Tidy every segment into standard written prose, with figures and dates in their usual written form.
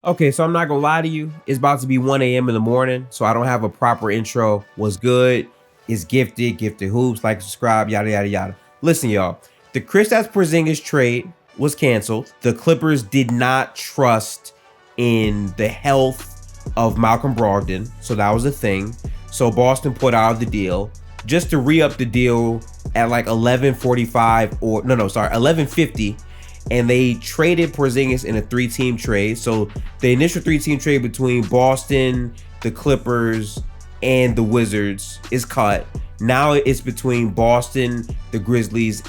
Okay, so I'm not gonna lie to you. It's about to be 1 a.m. in the morning, so I don't have a proper intro. What's good? It's gifted hoops, like, subscribe, yada yada yada. Listen, y'all. The Kristaps Porzingis trade was canceled. The Clippers did not trust in the health of Malcolm Brogdon, so that was a thing. So Boston put out the deal just to re-up the deal at like 11:45 or sorry, 11:50. And they traded Porzingis in a 3-team trade. So the initial 3-team trade between Boston, the Clippers, and the Wizards is cut. Now it's between Boston, the Grizzlies,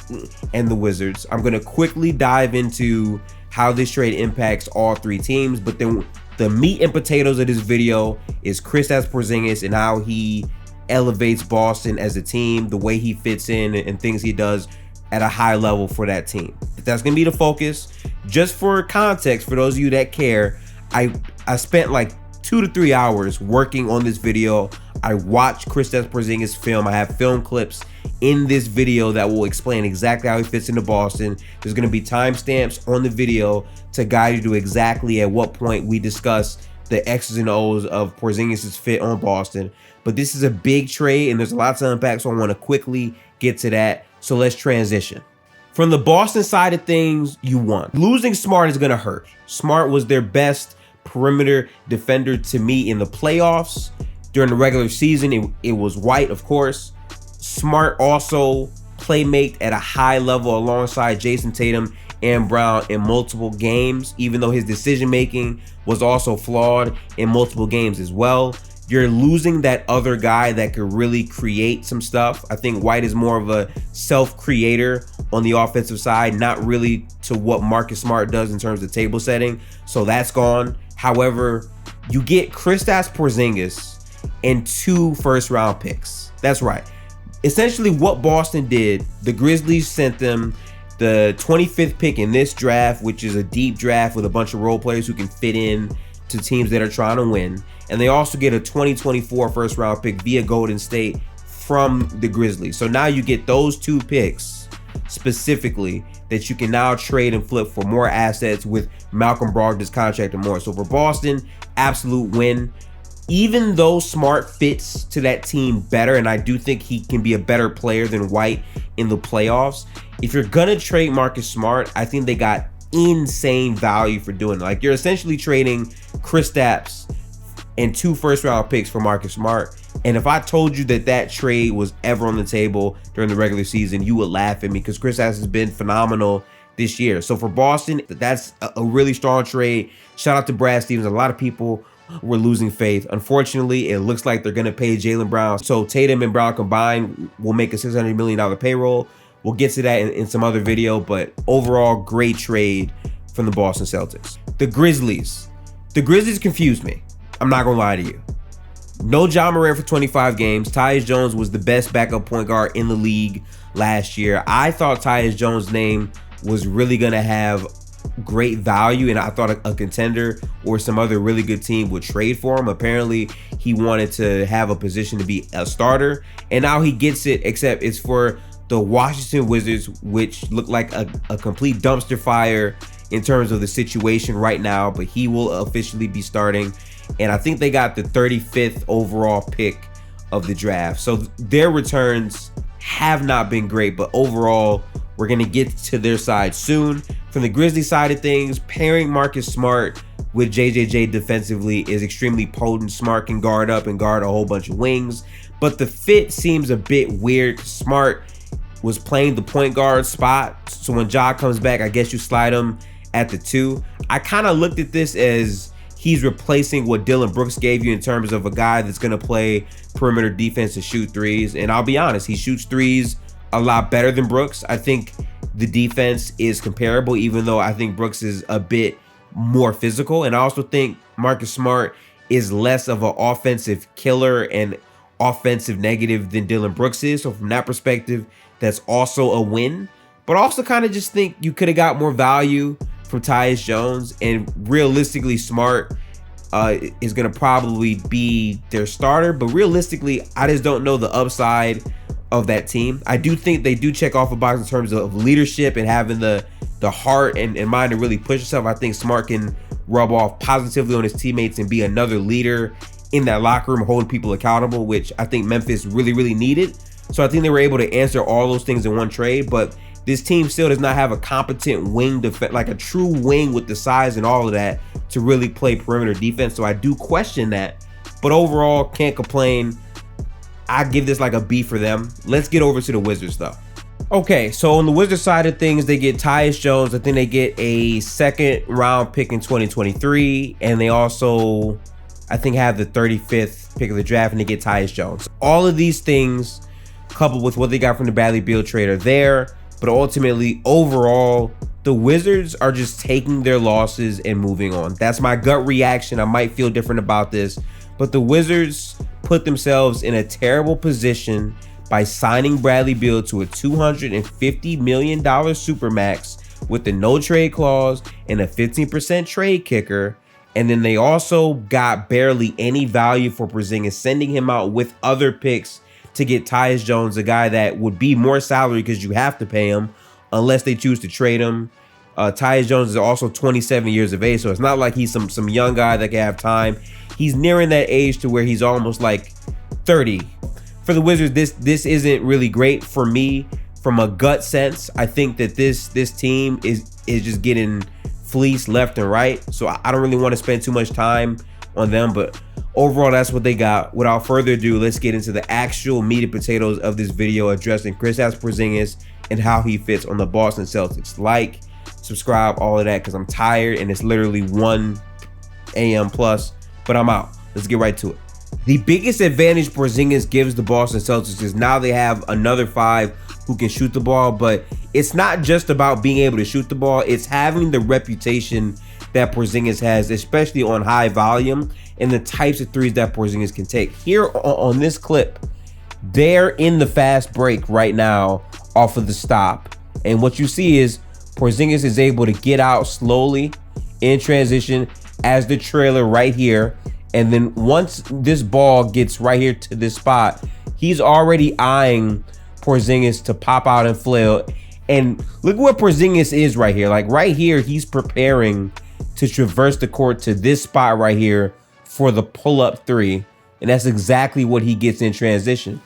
and the Wizards. I'm going to quickly dive into how this trade impacts all 3 teams. But then the meat and potatoes of this video is Kristaps Porzingis and how he elevates Boston as a team, the way he fits in and things he does at a high level for that team. That's gonna be the focus. Just for context, for those of you that care, I spent like 2 to 3 hours working on this video. I watched Kristaps Porzingis film. I have film clips in this video that will explain exactly how he fits into Boston. There's gonna be timestamps on the video to guide you to exactly at what point we discuss the X's and O's of Porzingis' fit on Boston. But this is a big trade and there's a lot to unpack, so I want to quickly get to that. So let's transition. From the Boston side of things, you won. Losing Smart is going to hurt. Smart was their best perimeter defender to me in the playoffs. During the regular season, it was White, of course. Smart also playmate at a high level alongside Jason Tatum and Brown in multiple games, even though his decision-making was also flawed in multiple games as well. You're losing that other guy that could really create some stuff. I think White is more of a self-creator on the offensive side, not really to what Marcus Smart does in terms of table setting. So that's gone. However, you get Kristaps Porzingis and 2 first-round picks. That's right. Essentially what Boston did, the Grizzlies sent them the 25th pick in this draft, which is a deep draft with a bunch of role players who can fit in to teams that are trying to win. And they also get a 2024 first round pick via Golden State from the Grizzlies. So now you get those 2 picks specifically that you can now trade and flip for more assets with Malcolm Brogdon's contract and more. So for Boston, absolute win. Even though Smart fits to that team better, and I do think he can be a better player than White in the playoffs, if you're gonna trade Marcus Smart, I think they got insane value for doing it. Like, you're essentially trading Kristaps and 2 first-round picks for Marcus Smart. And if I told you that trade was ever on the table during the regular season, you would laugh at me, because Kristaps has been phenomenal this year. So for Boston, that's a really strong trade. Shout out to Brad Stevens. A lot of people were losing faith. Unfortunately, it looks like they're going to pay Jaylen Brown. So Tatum and Brown combined will make a $600 million payroll. We'll get to that in some other video, but overall, great trade from the Boston Celtics. The Grizzlies. The Grizzlies confused me. I'm not going to lie to you. No Ja Morant for 25 games. Tyus Jones was the best backup point guard in the league last year. I thought Tyus Jones' name was really going to have great value, and I thought a contender or some other really good team would trade for him. Apparently, he wanted to have a position to be a starter, and now he gets it, except it's for the Washington Wizards, which look like a complete dumpster fire in terms of the situation right now, but he will officially be starting. And I think they got the 35th overall pick of the draft. So their returns have not been great, but overall, we're going to get to their side soon. From the Grizzlies side of things, pairing Marcus Smart with JJJ defensively is extremely potent. Smart can guard up and guard a whole bunch of wings, but the fit seems a bit weird. Smart was playing the point guard spot, so when Ja comes back, I guess you slide him at the 2. I kind of looked at this as he's replacing what Dillon Brooks gave you in terms of a guy that's going to play perimeter defense and shoot threes. And I'll be honest, he shoots threes a lot better than Brooks. I think the defense is comparable, even though I think Brooks is a bit more physical. And I also think Marcus Smart is less of an offensive killer and offensive negative than Dillon Brooks is. So from that perspective, that's also a win. But also kind of just think you could have got more value from Tyus Jones, and realistically, Smart is going to probably be their starter. But realistically, I just don't know the upside of that team. I do think they do check off a box in terms of leadership and having the heart and mind to really push yourself. I think Smart can rub off positively on his teammates and be another leader in that locker room, holding people accountable, which I think Memphis really needed. So I think they were able to answer all those things in one trade, but this team still does not have a competent wing defense, like a true wing with the size and all of that to really play perimeter defense. So I do question that, but overall can't complain. I give this like a B for them. Let's get over to the Wizards though. Okay, so on the Wizards side of things, they get Tyus Jones. I think they get a second round pick in 2023, and they also, I think, have the 35th pick of the draft, and they get Tyus Jones. All of these things, coupled with what they got from the Bradley Beal trade, are there, but ultimately, overall, the Wizards are just taking their losses and moving on. That's my gut reaction. I might feel different about this, but the Wizards put themselves in a terrible position by signing Bradley Beal to a $250 million supermax with the no trade clause and a 15% trade kicker. And then they also got barely any value for Porzingis, sending him out with other picks to get Tyus Jones, a guy that would be more salary because you have to pay him unless they choose to trade him. Tyus Jones is also 27 years of age, so it's not like he's some young guy that can have time. He's nearing that age to where he's almost like 30. For the Wizards, this isn't really great for me from a gut sense. I think that this team is just getting fleeced left and right. So I don't really want to spend too much time on them, but overall, that's what they got. Without further ado, let's get into the actual meat and potatoes of this video, addressing Kristaps Porzingis and how he fits on the Boston Celtics. Like, subscribe, all of that, because I'm tired and it's literally 1 a.m. plus, but I'm out. Let's get right to it. The biggest advantage Porzingis gives the Boston Celtics is now they have another 5 who can shoot the ball, but it's not just about being able to shoot the ball. It's having the reputation that Porzingis has, especially on high volume and the types of threes that Porzingis can take. Here on this clip, they're in the fast break right now off of the stop. And what you see is Porzingis is able to get out slowly in transition as the trailer right here. And then once this ball gets right here to this spot, he's already eyeing Porzingis to pop out and flail. And look where Porzingis is right here. Like right here, he's preparing to traverse the court to this spot right here for the pull-up 3. And that's exactly what he gets in transition.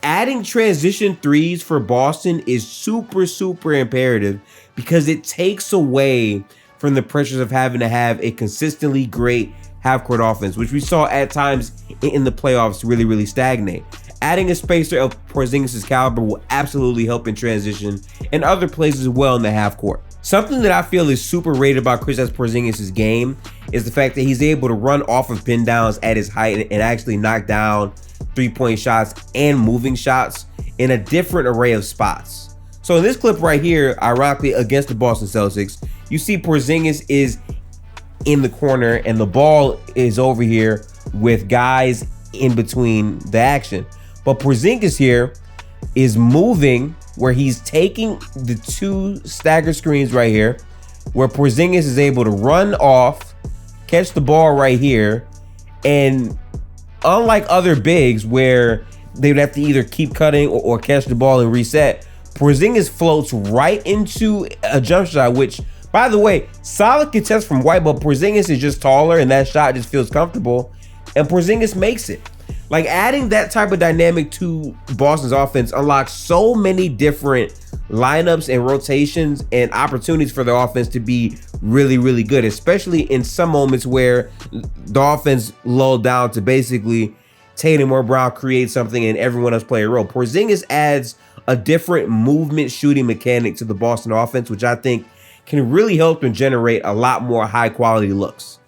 Adding transition threes for Boston is super imperative because it takes away from the pressures of having to have a consistently great half-court offense, which we saw at times in the playoffs really stagnate. Adding a spacer of Porzingis' caliber will absolutely help in transition and other places as well in the half-court. Something that I feel is super rated about Kristaps Porzingis' game is the fact that he's able to run off of pin downs at his height and actually knock down three-point shots and moving shots in a different array of spots. So in this clip right here, ironically against the Boston Celtics, you see Porzingis is in the corner and the ball is over here with guys in between the action. But Porzingis here is moving where he's taking the 2 stagger screens right here, where Porzingis is able to run off, catch the ball right here, and unlike other bigs where they would have to either keep cutting or catch the ball and reset, Porzingis floats right into a jump shot, which, by the way, solid contest from White, but Porzingis is just taller and that shot just feels comfortable, and Porzingis makes it. Like, adding that type of dynamic to Boston's offense unlocks so many different lineups and rotations and opportunities for the offense to be really good, especially in some moments where the offense lulled down to basically Tatum or Brown create something and everyone else play a role. Porzingis adds a different movement shooting mechanic to the Boston offense, which I think can really help them generate a lot more high quality looks.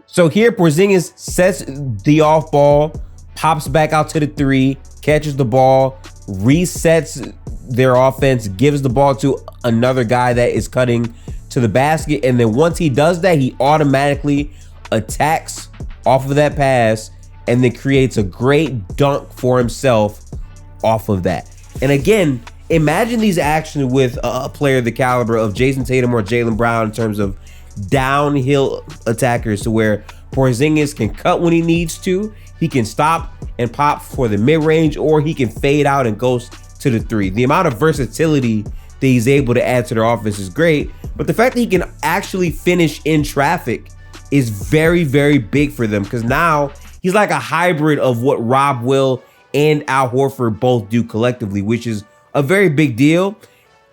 So here Porzingis sets the off ball, pops back out to the 3, catches the ball, resets their offense, gives the ball to another guy that is cutting to the basket. And then once he does that, he automatically attacks off of that pass and then creates a great dunk for himself off of that. And again, imagine these actions with a player the caliber of Jason Tatum or Jaylen Brown in terms of downhill attackers, to where Porzingis can cut when he needs to, he can stop and pop for the mid-range, or he can fade out and go to the 3. The amount of versatility that he's able to add to their offense is great, but the fact that he can actually finish in traffic is very, very big for them because now he's like a hybrid of what Rob Will and Al Horford both do collectively, which is a very big deal.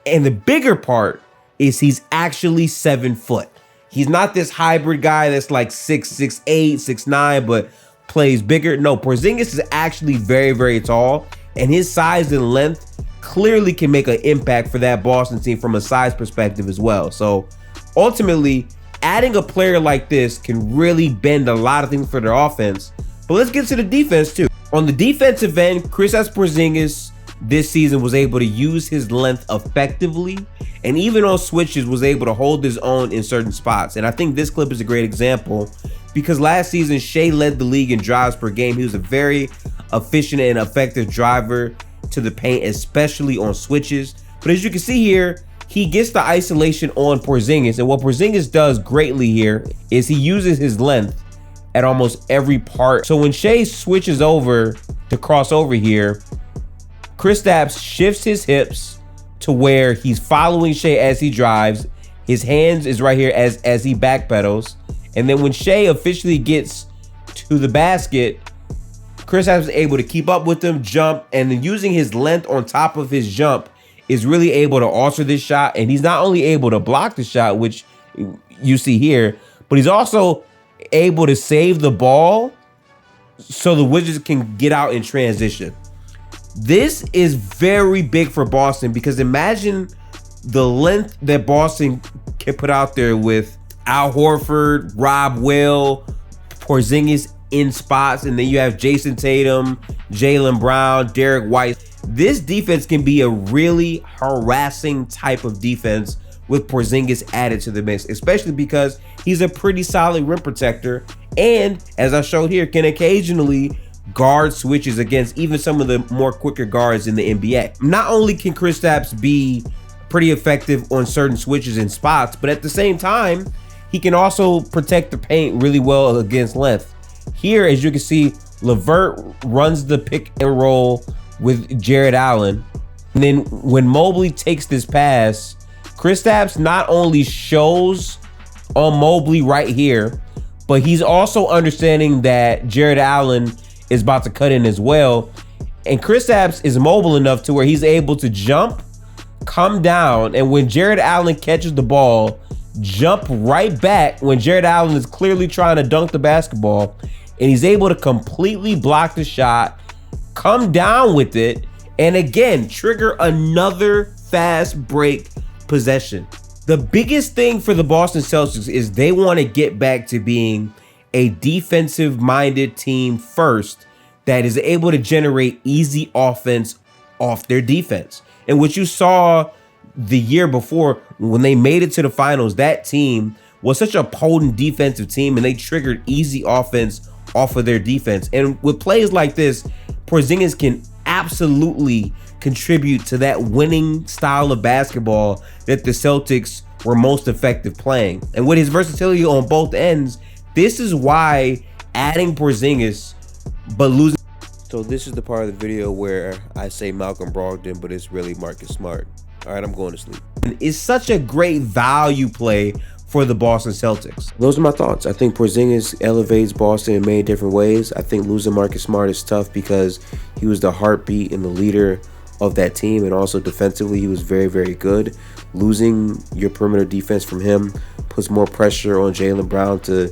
And the bigger part is he's actually 7 foot. He's not this hybrid guy that's like 6'8", 6'9", but plays bigger. No, Porzingis is actually very, very tall, and his size and length clearly can make an impact for that Boston team from a size perspective as well. So ultimately, adding a player like this can really bend a lot of things for their offense. But let's get to the defense too. On the defensive end, Kristaps Porzingis this season was able to use his length effectively, and even on switches was able to hold his own in certain spots. And I think this clip is a great example because last season Shai led the league in drives per game. He was a very efficient and effective driver to the paint, especially on switches. But as you can see here, he gets the isolation on Porzingis, and what Porzingis does greatly here is he uses his length at almost every part. So when Shai switches over to cross over here, Kristaps shifts his hips to where he's following Shai as he drives. His hands is right here as he backpedals. And then when Shai officially gets to the basket, Kristaps is able to keep up with him, jump, and then using his length on top of his jump is really able to alter this shot. And he's not only able to block the shot, which you see here, but he's also able to save the ball so the Wizards can get out in transition. This is very big for Boston because imagine the length that Boston can put out there with Al Horford, Rob Will, Porzingis in spots, and then you have Jason Tatum, Jaylen Brown, Derek White. This defense can be a really harassing type of defense with Porzingis added to the mix, especially because he's a pretty solid rim protector and, as I showed here, can occasionally guard switches against even some of the more quicker guards in the NBA. Not only can Kristaps be pretty effective on certain switches and spots, but at the same time, he can also protect the paint really well against length. Here, as you can see, LeVert runs the pick and roll with Jared Allen. And then when Mobley takes this pass, Kristaps not only shows on Mobley right here, but he's also understanding that Jared Allen is about to cut in as well. And Kristaps is mobile enough to where he's able to jump, come down, and when Jared Allen catches the ball, jump right back when Jared Allen is clearly trying to dunk the basketball, and he's able to completely block the shot, come down with it, and again, trigger another fast break possession. The biggest thing for the Boston Celtics is they want to get back to being a defensive-minded team first that is able to generate easy offense off their defense. And what you saw the year before when they made it to the finals, that team was such a potent defensive team and they triggered easy offense off of their defense. And with plays like this, Porzingis can absolutely contribute to that winning style of basketball that the Celtics were most effective playing. And with his versatility on both ends, this is why adding Porzingis but losing. So this is the part of the video where I say Malcolm Brogdon, but it's really Marcus Smart. All right, I'm going to sleep. It's such a great value play for the Boston Celtics. Those are my thoughts. I think Porzingis elevates Boston in many different ways. I think losing Marcus Smart is tough because he was the heartbeat and the leader of that team, and also defensively he was very, very good. Losing your perimeter defense from him puts more pressure on Jaylen Brown to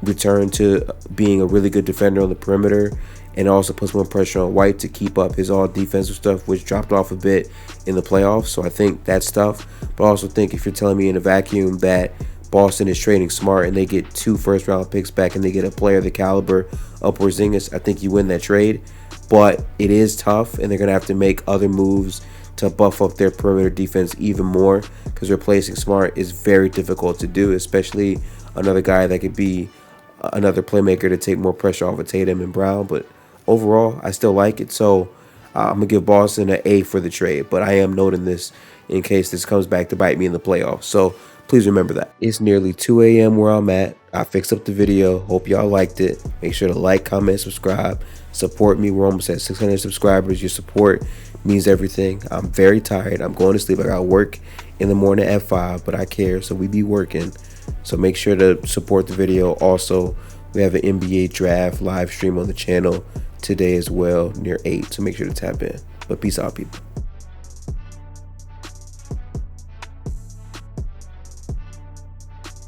return to being a really good defender on the perimeter, and also puts more pressure on White to keep up his all defensive stuff, which dropped off a bit in the playoffs. So I think that's tough. But I also think if you're telling me in a vacuum that Boston is trading Smart and they get 2 first-round picks back and they get a player the caliber of Porzingis, I think you win that trade. But it is tough, and they're going to have to make other moves to buff up their perimeter defense even more, because replacing Smart is very difficult to do, especially another guy that could be another playmaker to take more pressure off of Tatum and Brown. But overall, I still like it. So I'm going to give Boston an A for the trade. But I am noting this in case this comes back to bite me in the playoffs. So please remember that. It's nearly 2 a.m. where I'm at. I fixed up the video. Hope y'all liked it. Make sure to like, comment, subscribe. Support me. We're almost at 600 subscribers. Your support means everything. I'm very tired. I'm going to sleep. I got work in the morning at 5, but I care, so we be working. So make sure to support the video. Also, we have an NBA draft live stream on the channel today as well near 8, so make sure to tap in. But peace out, people.